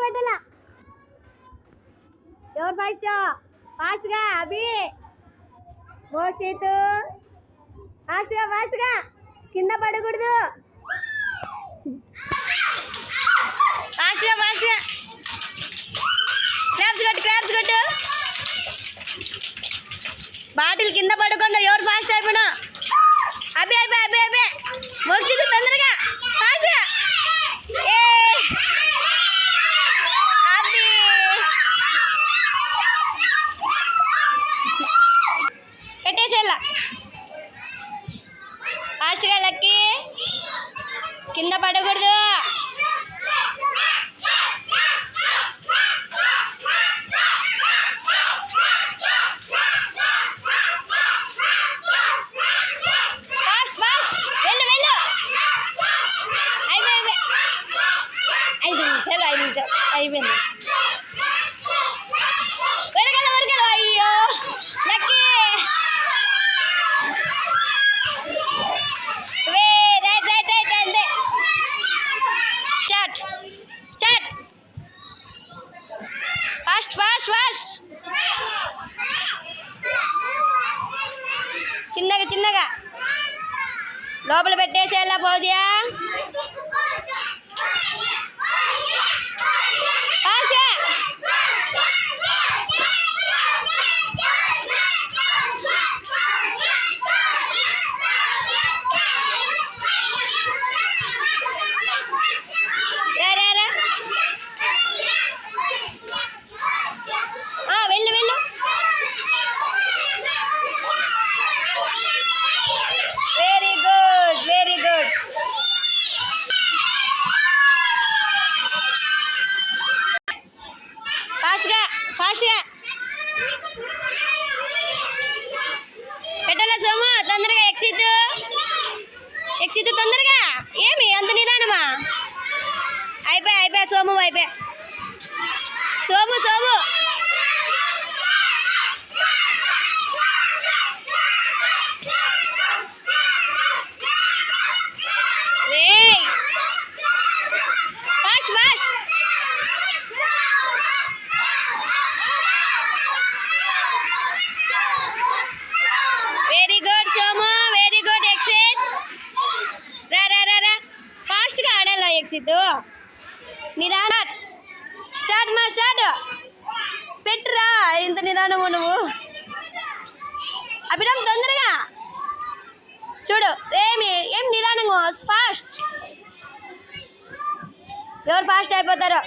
పెట్టాలా ఎవరు ఫస్ట్ ఫాస్ట్గా అభి మోసేతు ఫాస్ట్గా కింద పడకూడదు ఫాస్ట్గా క్రాప్స్ కొట్టు బాటిల్ కింద పడకుండా ఎవరు ఫాస్ట్ అయిపోయినా అభి మోసేతు తొందరగా ఫాస్ట్గా పెట్టేసేలా ఫాస్ట్గా లక్కి కింద పడకూడదు అయిపోయింది వరగల అయ్యో లక్కీ రైట్ అంతే స్టార్ట్ ఫాస్ట్ చిన్నగా లోపల పెట్టేసేలా పోజియా వెళ్ళు వెరీ గుడ్ ఫాస్ట్గా పెట్టాలా సోము తొందరగా ఎక్సిట్ తొందరగా ఏమి అంత నిదానమా అయిపోయా Somu very good Somu very good exit రా ఫాస్ట్గా ఆడాలా ఎక్సిట్ నిదాన స్టార్ట్ పెట్టురా ఇంత నిదానము నువ్వు అభిరామ్ తొందరగా చూడు ఏం నిదానంగా ఫాస్ట్ ఎవరు ఫాస్ట్ అయిపోతారో